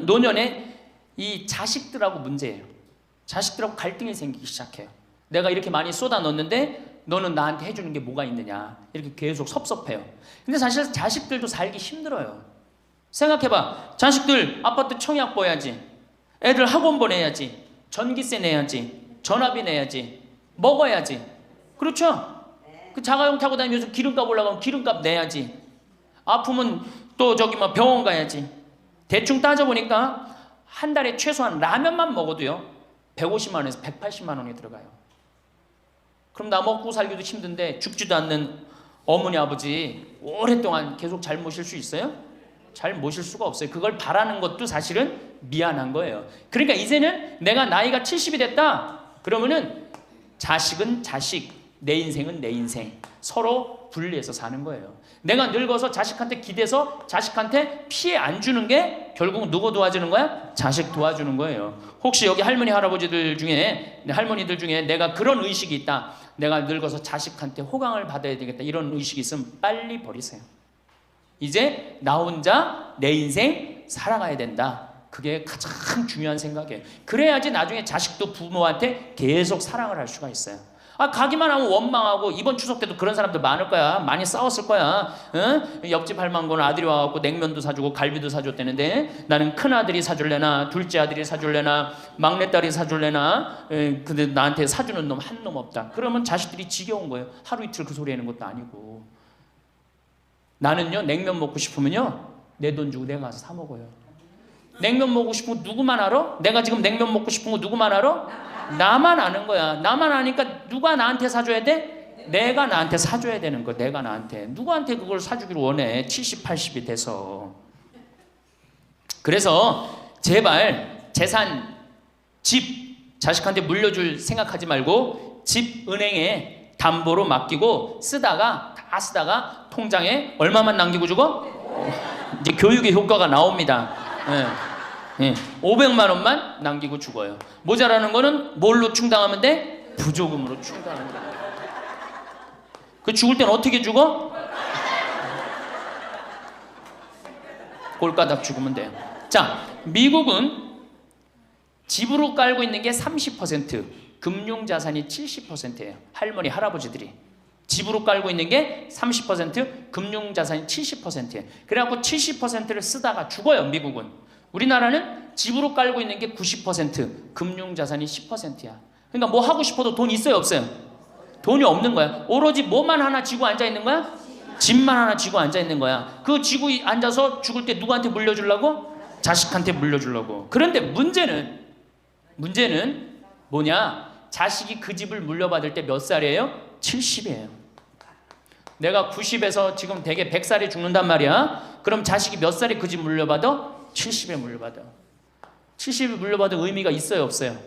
노년에 이 자식들하고 문제예요. 자식들하고 갈등이 생기기 시작해요. 내가 이렇게 많이 쏟아 넣었는데 너는 나한테 해주는 게 뭐가 있느냐, 이렇게 계속 섭섭해요. 근데 사실 자식들도 살기 힘들어요. 생각해봐. 자식들 아파트 청약 보야지, 애들 학원 보내야지, 전기세 내야지, 전화비 내야지, 먹어야지. 그렇죠? 그 자가용 타고 다니면서 기름값 올라가면 기름값 내야지. 아프면 또 저기 뭐 병원 가야지. 대충 따져보니까 한 달에 최소한 라면만 먹어도요 150만 원에서 180만 원이 들어가요. 그럼 나 먹고 살기도 힘든데 죽지도 않는 어머니 아버지 오랫동안 계속 잘 모실 수 있어요? 잘 모실 수가 없어요. 그걸 바라는 것도 사실은 미안한 거예요. 그러니까 이제는 내가 나이가 70이 됐다 그러면은 자식은 자식, 내 인생은 내 인생, 서로 분리해서 사는 거예요. 내가 늙어서 자식한테 기대서 자식한테 피해 안 주는 게 결국은 누구 도와주는 거야? 자식 도와주는 거예요. 혹시 여기 할머니 할아버지들 중에, 할머니들 중에 내가 그런 의식이 있다, 내가 늙어서 자식한테 호강을 받아야 되겠다, 이런 의식이 있으면 빨리 버리세요. 이제 나 혼자 내 인생 살아가야 된다. 그게 가장 중요한 생각이에요. 그래야지 나중에 자식도 부모한테 계속 사랑을 할 수가 있어요. 가기만 하면 원망하고, 이번 추석 때도 그런 사람들 많을 거야. 많이 싸웠을 거야. 응? 옆집 할망구는 아들이 와갖고 냉면도 사주고 갈비도 사줬대는데 나는 큰아들이 사줄래나 둘째 아들이 사줄래나 막내딸이 사줄래나, 근데 나한테 사주는 놈 한 놈 없다. 그러면 자식들이 지겨운 거예요. 하루 이틀 그 소리 하는 것도 아니고. 나는요 냉면 먹고 싶으면요 내 돈 주고 내가 가서 사 먹어요. 냉면 먹고 싶은 거 누구만 알아? 내가 지금 냉면 먹고 싶은 거 누구만 알아? 나만 아는 거야. 나만 아니까 누가 나한테 사줘야 돼? 내가 나한테 사줘야 되는 거야. 내가 나한테. 누구한테 그걸 사주기를 원해? 70, 80이 돼서. 그래서 제발 재산, 집 자식한테 물려줄 생각하지 말고 집 은행에 담보로 맡기고 다 쓰다가 통장에 얼마만 남기고 주고? 이제 교육의 효과가 나옵니다. 500만 원만 남기고 죽어요. 모자라는 거는 뭘로 충당하면 돼? 부조금으로 충당하면 돼. 그 죽을 땐 어떻게 죽어? 꼴가닥 죽으면 돼요. 자, 미국은 집으로 깔고 있는 게 30%, 금융자산이 70%예요. 할머니, 할아버지들이. 집으로 깔고 있는 게 30%, 금융자산이 70%예요. 그래갖고 70%를 쓰다가 죽어요, 미국은. 우리나라는 집으로 깔고 있는 게 90%, 금융자산이 10%야. 그러니까 뭐 하고 싶어도 돈 있어요, 없어요? 돈이 없는 거야. 오로지 뭐만 하나 쥐고 앉아 있는 거야? 집만 하나 쥐고 앉아 있는 거야. 그 쥐고 앉아서 죽을 때 누구한테 물려주려고? 자식한테 물려주려고. 그런데 문제는 뭐냐? 자식이 그 집을 물려받을 때 몇 살이에요? 70이에요. 내가 90에서 지금 대개 100살에 죽는단 말이야. 그럼 자식이 몇 살에 그 집 물려받아? 70에 물려받아. 70에 물려받은 의미가 있어요, 없어요?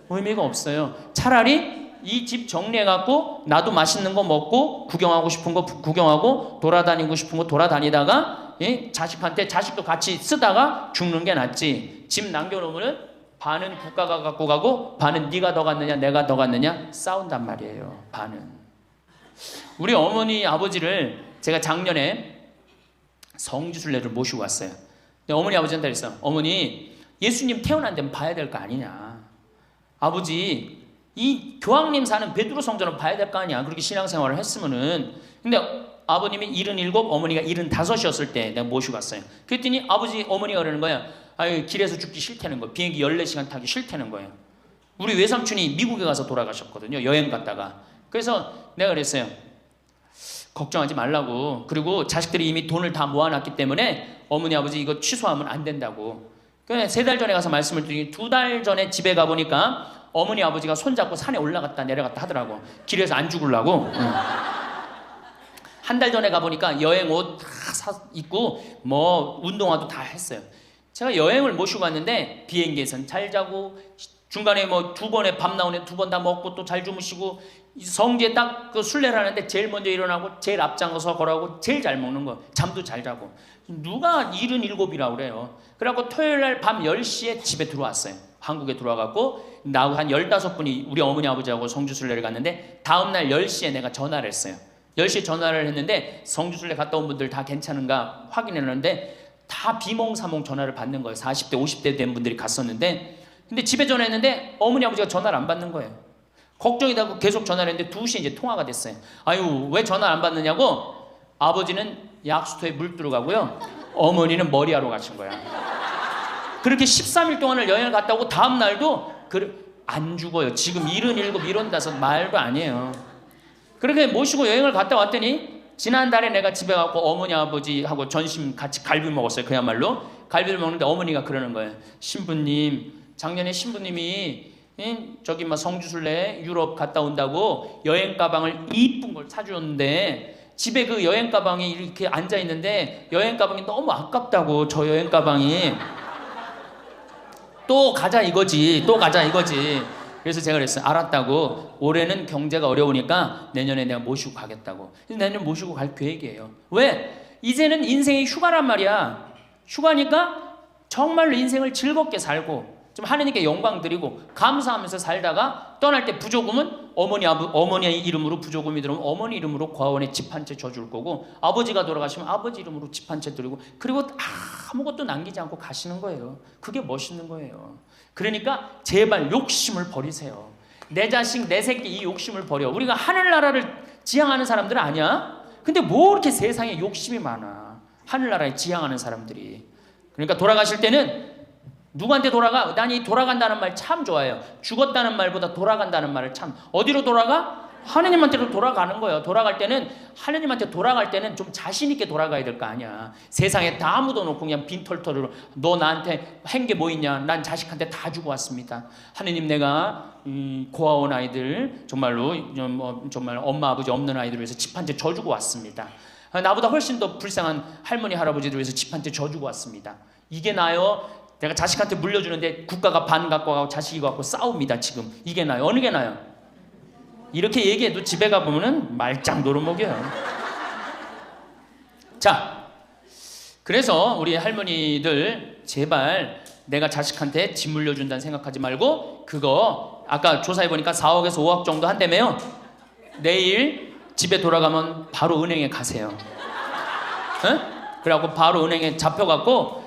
의미가 없어요. 차라리 이 집 정리해갖고 나도 맛있는 거 먹고 구경하고 싶은 거 구경하고 돌아다니고 싶은 거 돌아다니다가 자식한테 자식도 같이 쓰다가 죽는 게 낫지. 집 남겨놓으면 반은 국가가 갖고 가고 반은 네가 더 갖느냐 내가 더 갖느냐 싸운단 말이에요. 반은. 우리 어머니 아버지를 제가 작년에 성지순례를 모시고 왔어요. 근데 어머니 아버지한테 그랬어요. 어머니, 예수님 태어난 데는 봐야 될 거 아니냐. 아버지, 이 교황님 사는 베드로 성전은 봐야 될 거 아니야. 그렇게 신앙생활을 했으면은. 근데 아버님이 77, 어머니가 75이었을 때 내가 모시고 갔어요. 그랬더니 어머니가 그러는 거야. 아유, 길에서 죽기 싫다는 거예요. 비행기 14시간 타기 싫다는 거예요. 우리 외삼촌이 미국에 가서 돌아가셨거든요. 여행 갔다가. 그래서 내가 그랬어요. 걱정하지 말라고. 그리고 자식들이 이미 돈을 다 모아놨기 때문에 어머니 아버지 이거 취소하면 안 된다고. 그래 3달 전에 가서 말씀을 드리니 2달 전에 집에 가보니까 어머니 아버지가 손잡고 산에 올라갔다 내려갔다 하더라고. 길에서 안 죽으려고. 한 달 전에 가보니까 여행 옷 다 입고 뭐 운동화도 다 했어요. 제가 여행을 모시고 갔는데 비행기에선 잘 자고 중간에 뭐 2번에 밥 나오네 2번 다 먹고 또 잘 주무시고 성지에 딱 그 순례를 하는데 제일 먼저 일어나고 제일 앞장서서 걸어가고 제일 잘 먹는 거, 잠도 잘 자고. 누가 77이라고 그래요. 그래갖고 토요일날 밤 10시에 집에 들어왔어요. 한국에 들어와갖고 나하고 한 15분이 우리 어머니 아버지하고 성주순례를 갔는데 다음날 10시에 내가 전화를 했어요. 10시에 전화를 했는데 성주순례 갔다 온 분들 다 괜찮은가 확인했는데 다 비몽사몽 전화를 받는 거예요. 40대 50대 된 분들이 갔었는데, 근데 집에 전화했는데 어머니 아버지가 전화를 안 받는 거예요. 걱정이 되고 계속 전화를 했는데 2시에 이제 통화가 됐어요. 아유, 왜 전화를 안 받느냐고. 아버지는 약수터에 물 들어가고요, 어머니는 머리하러 가신 거야. 그렇게 13일 동안을 여행을 갔다 오고 다음 날도 안 죽어요. 지금 77, 75 말도 아니에요. 그렇게 모시고 여행을 갔다 왔더니 지난달에 내가 집에 가고 어머니 아버지하고 점심 같이 갈비 먹었어요. 그야말로 갈비를 먹는데 어머니가 그러는 거예요. 신부님, 작년에 신부님이 저기 막 성주순례 유럽 갔다 온다고 여행 가방을 이쁜 걸 사주었는데 집에 그 여행 가방이 이렇게 앉아 있는데 여행 가방이 너무 아깝다고. 저 여행 가방이 또 가자 이거지, 또 가자 이거지. 그래서 제가 그랬어요. 알았다고. 올해는 경제가 어려우니까 내년에 내가 모시고 가겠다고. 내년 모시고 갈 계획이에요. 왜? 이제는 인생이 휴가란 말이야. 휴가니까 정말로 인생을 즐겁게 살고 좀 하느님께 영광 드리고 감사하면서 살다가 떠날 때 부조금은 어머니 이름으로 부조금이 들어오면 어머니 이름으로 과원에 집 한 채 져줄 거고, 아버지가 돌아가시면 아버지 이름으로 집 한 채 드리고, 그리고 아무것도 남기지 않고 가시는 거예요. 그게 멋있는 거예요. 그러니까 제발 욕심을 버리세요. 내 자식, 내 새끼 이 욕심을 버려. 우리가 하늘나라를 지향하는 사람들은 아니야? 근데 뭐 이렇게 세상에 욕심이 많아. 하늘나라에 지향하는 사람들이. 그러니까 돌아가실 때는 누구한테 돌아가? 난 이 돌아간다는 말 참 좋아해요. 죽었다는 말보다 돌아간다는 말을 참. 어디로 돌아가? 하느님한테로 돌아가는 거예요. 돌아갈 때는 하느님한테 돌아갈 때는 좀 자신 있게 돌아가야 될 거 아니야. 세상에 다 묻어놓고 그냥 빈털터리로 너 나한테 한 게 뭐 있냐? 난 자식한테 다 주고 왔습니다. 하느님, 내가 고아원 아이들 정말로 정말 엄마 아버지 없는 아이들 위해서 집 한 채 져주고 왔습니다. 나보다 훨씬 더 불쌍한 할머니 할아버지들 위해서 집 한 채 져주고 왔습니다. 이게 나요? 내가 자식한테 물려주는데 국가가 반 갖고 가고 자식이 갖고 싸웁니다. 지금 이게 나요? 어느 게 나요? 이렇게 얘기해도 집에 가보면은 말짱 노름먹여요. 자, 그래서 우리 할머니들 제발 내가 자식한테 집 물려준다는 생각하지 말고, 그거 아까 조사해보니까 4억에서 5억 정도 한다며요. 내일 집에 돌아가면 바로 은행에 가세요. 응? 그래갖고 바로 은행에 잡혀갖고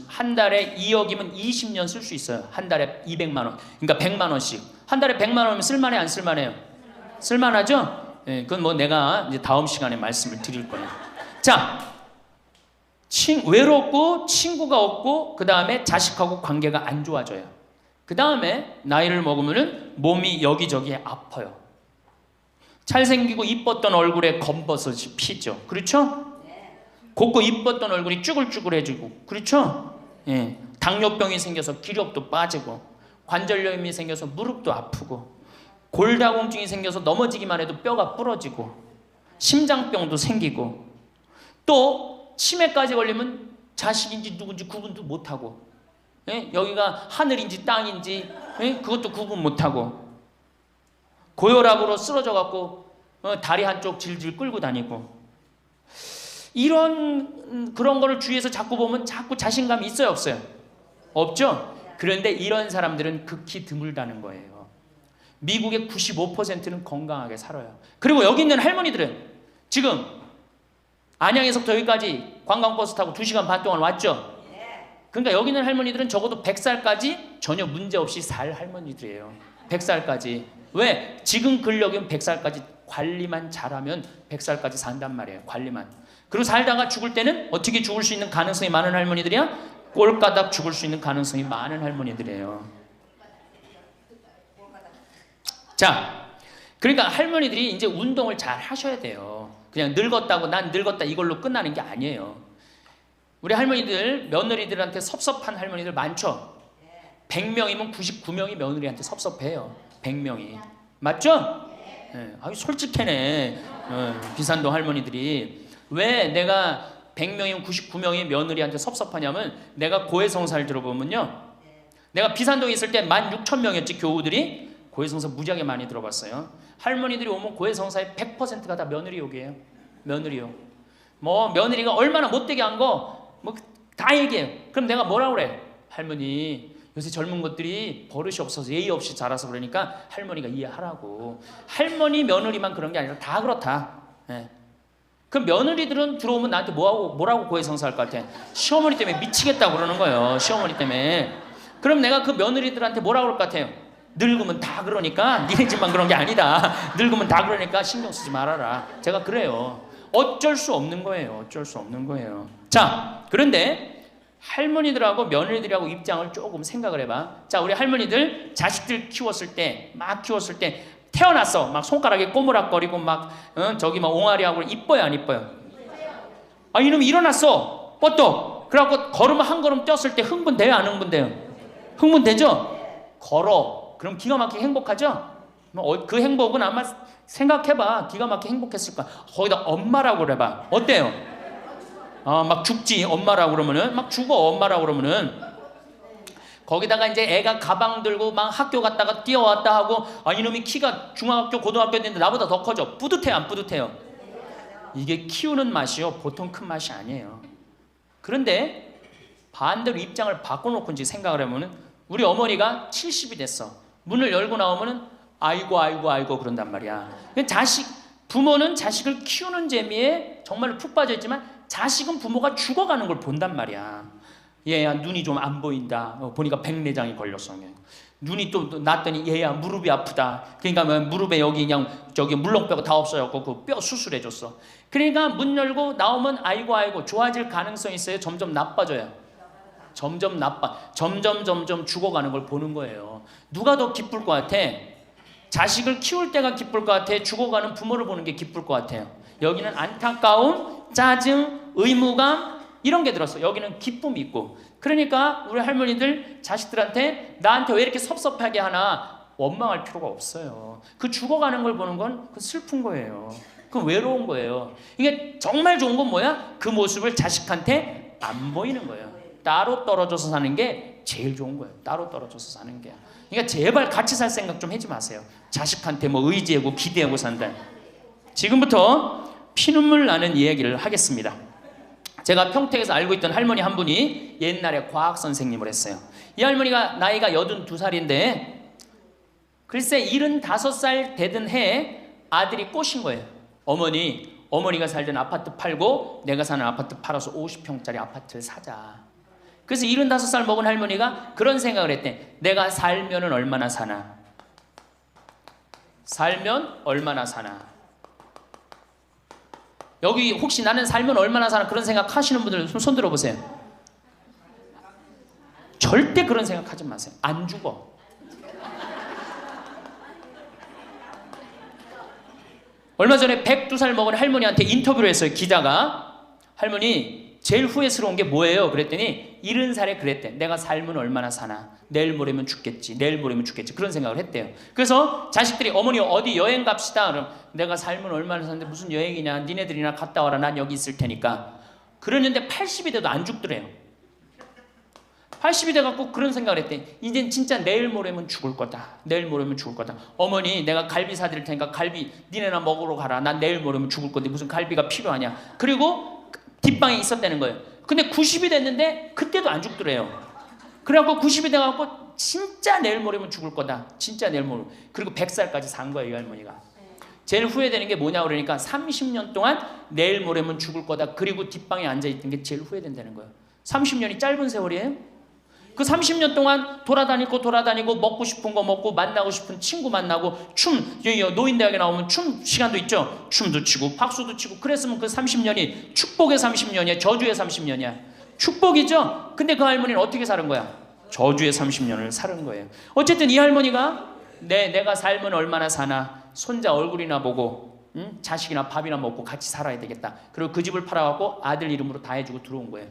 한 달에 2억이면 20년 쓸 수 있어요. 한 달에 200만 원. 그러니까 100만 원씩. 한 달에 100만 원이면 쓸만해, 안 쓸만해요? 쓸만하죠? 예, 그건 뭐 내가 이제 다음 시간에 말씀을 드릴 거예요. 자, 외롭고 친구가 없고 그 다음에 자식하고 관계가 안 좋아져요. 그 다음에 나이를 먹으면은 몸이 여기저기 아파요. 잘생기고 이뻤던 얼굴에 검버섯이 피죠. 그렇죠? 곱고 이뻤던 얼굴이 쭈글쭈글해지고, 그렇죠? 예. 당뇨병이 생겨서 기력도 빠지고, 관절염이 생겨서 무릎도 아프고, 골다공증이 생겨서 넘어지기만 해도 뼈가 부러지고, 심장병도 생기고, 또 치매까지 걸리면 자식인지 누군지 구분도 못하고, 예? 여기가 하늘인지 땅인지 그것도 구분 못하고, 고혈압으로 쓰러져갖고 다리 한쪽 질질 끌고 다니고, 그런 거를 주위에서 자꾸 보면 자꾸 자신감이 있어요, 없어요? 없죠? 그런데 이런 사람들은 극히 드물다는 거예요. 미국의 95%는 건강하게 살아요. 그리고 여기 있는 할머니들은 지금 안양에서부터 여기까지 관광버스 타고 2시간 반 동안 왔죠? 그러니까 여기 있는 할머니들은 적어도 100살까지 전혀 문제없이 살 할머니들이에요. 100살까지. 왜? 지금 근력이면 100살까지 관리만 잘하면 100살까지 산단 말이에요. 관리만. 그리고 살다가 죽을 때는 어떻게 죽을 수 있는 가능성이 많은 할머니들이야? 꼴가닥 죽을 수 있는 가능성이 많은 할머니들이에요. 자, 그러니까 할머니들이 이제 운동을 잘 하셔야 돼요. 그냥 늙었다고 난 늙었다 이걸로 끝나는 게 아니에요. 우리 할머니들, 며느리들한테 섭섭한 할머니들 많죠? 100명이면 99명이 며느리한테 섭섭해요. 100명이. 맞죠? 네. 아유, 솔직해네. 비산동 할머니들이. 왜 내가 100명이면 99명이 며느리한테 섭섭하냐면, 내가 고해성사를 들어보면요, 내가 비산동에 있을 때 16,000명이었지 교우들이. 고해성사 무지하게 많이 들어봤어요. 할머니들이 오면 고해성사의 100%가 다 며느리 욕이에요. 며느리 욕. 뭐 며느리가 얼마나 못되게 한 거 뭐 다 얘기해요. 그럼 내가 뭐라고 그래? 할머니, 요새 젊은 것들이 버릇이 없어서 예의 없이 자라서 그러니까 할머니가 이해하라고. 할머니 며느리만 그런 게 아니라 다 그렇다. 예. 그 며느리들은 들어오면 나한테 뭐라고 고해성사할 것 같아? 시어머니 때문에 미치겠다고 그러는 거예요. 시어머니 때문에. 그럼 내가 그 며느리들한테 뭐라고 그럴 것 같아요? 늙으면 다 그러니까, 니네 집만 그런 게 아니다. 늙으면 다 그러니까 신경 쓰지 말아라. 제가 그래요. 어쩔 수 없는 거예요. 어쩔 수 없는 거예요. 자, 그런데 할머니들하고 며느리들하고 입장을 조금 생각을 해봐. 자, 우리 할머니들 자식들 키웠을 때, 태어났어. 막 손가락에 꼬무락거리고 막 저기 막 옹알이하고 이뻐요, 안 이뻐요? 아, 이놈이 일어났어. 뻗떡. 그래갖고 걸으면 한 걸음 뛰었을 때 흥분돼요, 안 흥분돼요? 흥분되죠? 걸어. 그럼 기가 막히게 행복하죠? 그 행복은 아마 생각해봐. 기가 막히게 행복했을 거야. 거기다 엄마라고 그래봐. 어때요? 막 죽지. 엄마라고 그러면은 막 죽어. 엄마라고 그러면은. 거기다가 이제 애가 가방 들고 막 학교 갔다가 뛰어왔다 하고, 이놈이 키가 중학교 고등학교 됐는데 나보다 더 커져. 뿌듯해요, 안 뿌듯해요? 이게 키우는 맛이요, 보통 큰 맛이 아니에요. 그런데 반대로 입장을 바꿔놓고 이제 생각을 해보면, 우리 어머니가 70이 됐어. 문을 열고 나오면은 아이고 그런단 말이야. 부모는 자식을 키우는 재미에 정말로 푹 빠져있지만, 자식은 부모가 죽어가는 걸 본단 말이야. 얘야 눈이 좀 안 보인다. 보니까 백내장이 걸렸어. 눈이 또 났더니 얘야 무릎이 아프다. 그러니까 무릎에 여기 그냥 저기 물렁뼈가 다 없어졌고 그 뼈 수술해줬어. 그러니까 문 열고 나오면 아이고 좋아질 가능성이 있어요. 점점 나빠져요. 점점 죽어가는 걸 보는 거예요. 누가 더 기쁠 것 같아? 자식을 키울 때가 기쁠 것 같아? 죽어가는 부모를 보는 게 기쁠 것 같아요? 여기는 안타까움, 짜증, 의무감 이런 게 들었어. 여기는 기쁨이 있고. 그러니까 우리 할머니들 자식들한테 나한테 왜 이렇게 섭섭하게 하나 원망할 필요가 없어요. 그 죽어가는 걸 보는 건 그 슬픈 거예요. 그 외로운 거예요. 이게 정말 좋은 건 뭐야? 그 모습을 자식한테 안 보이는 거예요. 따로 떨어져서 사는 게 제일 좋은 거예요. 따로 떨어져서 사는 게. 그러니까 제발 같이 살 생각 좀 하지 마세요. 자식한테 뭐 의지하고 기대하고 산다. 지금부터 피눈물 나는 이야기를 하겠습니다. 제가 평택에서 알고 있던 할머니 한 분이 옛날에 과학 선생님을 했어요. 이 할머니가 나이가 82살인데 글쎄 75살 되던 해에 아들이 꼬신 거예요. 어머니가 살던 아파트 팔고 내가 사는 아파트 팔아서 50평짜리 아파트를 사자. 그래서 75살 먹은 할머니가 그런 생각을 했대. 내가 살면은 얼마나 사나? 살면 얼마나 사나? 여기 혹시 나는 살면 얼마나 사나 그런 생각 하시는 분들 손 들어보세요. 절대 그런 생각 하지 마세요. 안 죽어. 얼마 전에 102살 먹은 할머니한테 인터뷰를 했어요. 기자가. 할머니 제일 후회스러운 게 뭐예요? 그랬더니 70살에 그랬대. 내가 살면 얼마나 사나? 내일 모레면 죽겠지. 그런 생각을 했대요. 그래서 자식들이 어머니 어디 여행 갑시다. 그럼 내가 살면 얼마나 사는데 무슨 여행이냐. 니네들이나 갔다 와라. 난 여기 있을 테니까. 그러는데 80이 돼도 안 죽더래요. 80이 돼갖고 그런 생각을 했대. 이젠 진짜 내일 모레면 죽을 거다. 어머니 내가 갈비 사드릴 테니까 갈비 니네나 먹으러 가라. 난 내일 모레면 죽을 건데 무슨 갈비가 필요하냐. 그리고 뒷방에 있었다는 거예요. 근데 90이 됐는데 그때도 안 죽더래요. 그래갖고 90이 돼갖고 진짜 내일 모레면 죽을 거다. 진짜 내일 모레. 그리고 100살까지 산 거예요. 이 할머니가. 제일 후회되는 게 뭐냐 그러니까 30년 동안 내일 모레면 죽을 거다. 그리고 뒷방에 앉아있던 게 제일 후회된다는 거예요. 30년이 짧은 세월이에요. 그 30년 동안 돌아다니고 먹고 싶은 거 먹고 만나고 싶은 친구 만나고 노인대학에 나오면 춤 시간도 있죠. 춤도 치고 박수도 치고 그랬으면 그 30년이 축복의 30년이야. 저주의 30년이야. 축복이죠. 근데 그 할머니는 어떻게 사는 거야? 저주의 30년을 사는 거예요. 어쨌든 이 할머니가 내가 살면 얼마나 사나. 손자 얼굴이나 보고 자식이나 밥이나 먹고 같이 살아야 되겠다. 그리고 그 집을 팔아갖고 아들 이름으로 다 해주고 들어온 거예요.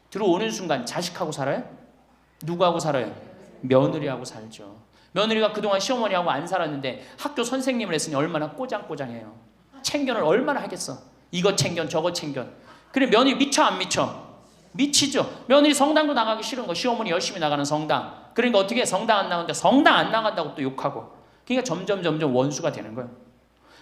들어오는 순간 자식하고 살아요? 누구하고 살아요? 며느리하고 살죠. 며느리가 그동안 시어머니하고 안 살았는데 학교 선생님을 했으니 얼마나 꼬장꼬장해요. 챙견을 얼마나 하겠어. 이거 챙견 저거 챙견. 그래 며느리 미쳐 안 미쳐? 미치죠. 며느리 성당도 나가기 싫은 거. 시어머니 열심히 나가는 성당. 그러니까 어떻게 해? 성당 안 나가는데 성당 안 나간다고 또 욕하고. 그러니까 점점 원수가 되는 거예요.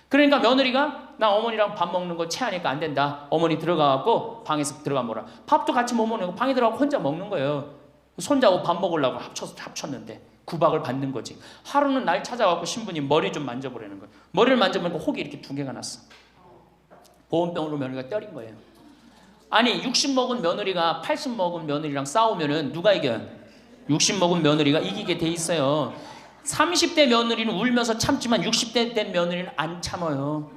그러니까 며느리가 나 어머니랑 밥 먹는 거 체하니까 안 된다. 어머니 들어가갖고 방에서 들어가 먹어라. 밥도 같이 못 먹는 거 방에 들어가고 혼자 먹는 거예요. 손자하고 밥 먹으려고 합쳤는데 구박을 받는 거지. 하루는 날 찾아와서 신부님 머리 좀 만져보라는 거예요. 머리를 만져보니까 혹이 이렇게 2개가 났어. 보온병으로 며느리가 때린 거예요. 아니 60 먹은 며느리가 80 먹은 며느리랑 싸우면은 누가 이겨요? 60 먹은 며느리가 이기게 돼 있어요. 30대 며느리는 울면서 참지만 60대 된 며느리는 안 참아요.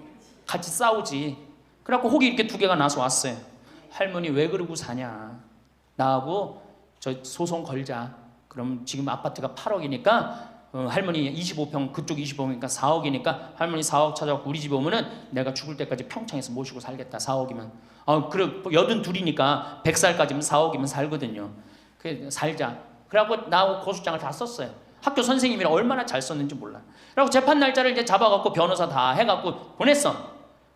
같이 싸우지. 그래갖고 혹이 이렇게 2개가 나서 왔어요. 할머니 왜 그러고 사냐. 나하고 저 소송 걸자. 그럼 지금 아파트가 8억이니까 할머니 25평 그쪽 25평이니까 4억이니까 할머니 4억 찾아갖고 우리 집 오면은 내가 죽을 때까지 평창에서 모시고 살겠다. 4억이면. 그래 82이니까 100살까지면 4억이면 살거든요. 그래 살자. 그래갖고 나하고 고소장을 다 썼어요. 학교 선생님이랑 얼마나 잘 썼는지 몰라. 그래갖고 재판 날짜를 이제 잡아갖고 변호사 다 해갖고 보냈어.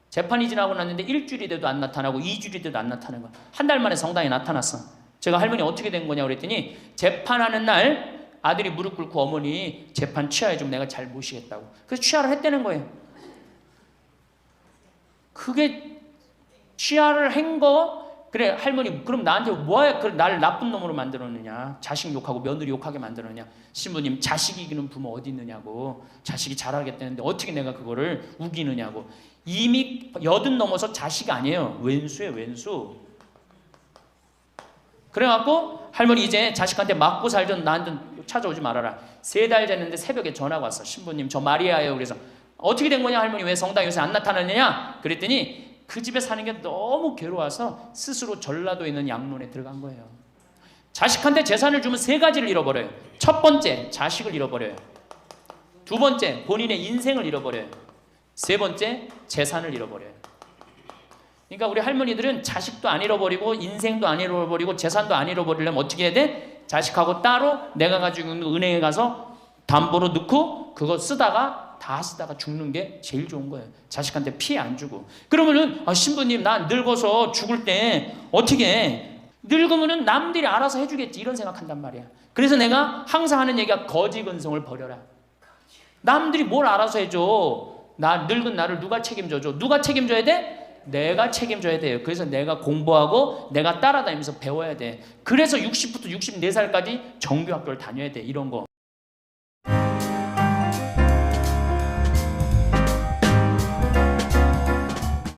재판이 지나고 났는데 1주일이 돼도 안 나타나고 2주일이 돼도 안 나타나는 거야. 한 달 만에 성당에 나타났어. 제가 할머니 어떻게 된 거냐 그랬더니 재판하는 날 아들이 무릎 꿇고 어머니 재판 취하해 좀 내가 잘 모시겠다고. 그래서 취하를 했다는 거예요. 그게 취하를 한 거. 그래 할머니 그럼 나한테 뭐야 나를 나쁜 놈으로 만들었느냐. 자식 욕하고 며느리 욕하게 만들었느냐. 신부님 자식이 이기는 부모 어디 있느냐고. 자식이 잘하겠다는데 어떻게 내가 그거를 우기느냐고. 이미 80 넘어서 자식 아니에요. 왼수예요 왼수. 그래갖고 할머니 이제 자식한테 맞고 살던 나한테 찾아오지 말아라. 3달 됐는데 새벽에 전화가 왔어. 신부님 저 마리아예요. 그래서 어떻게 된 거냐 할머니 왜 성당 요새 안 나타나느냐 그랬더니 그 집에 사는 게 너무 괴로워서 스스로 전라도에 있는 양론에 들어간 거예요. 자식한테 재산을 주면 3가지를 잃어버려요. 첫 번째 자식을 잃어버려요. 2번째 본인의 인생을 잃어버려요. 3번째 재산을 잃어버려요. 그러니까 우리 할머니들은 자식도 안 잃어버리고 인생도 안 잃어버리고 재산도 안 잃어버리려면 어떻게 해야 돼? 자식하고 따로 내가 가지고 있는 은행에 가서 담보로 넣고 그거 다 쓰다가 죽는 게 제일 좋은 거예요. 자식한테 피해 안 주고. 그러면은 신부님 나 늙어서 죽을 때 어떻게 해? 늙으면은 남들이 알아서 해주겠지 이런 생각한단 말이야. 그래서 내가 항상 하는 얘기가 거지 근성을 버려라. 남들이 뭘 알아서 해줘. 늙은 나를 누가 책임져줘? 누가 책임져야 돼? 내가 책임져야 돼요. 그래서 내가 공부하고 내가 따라다니면서 배워야 돼. 그래서 60부터 64살까지 정규학교를 다녀야 돼. 이런 거.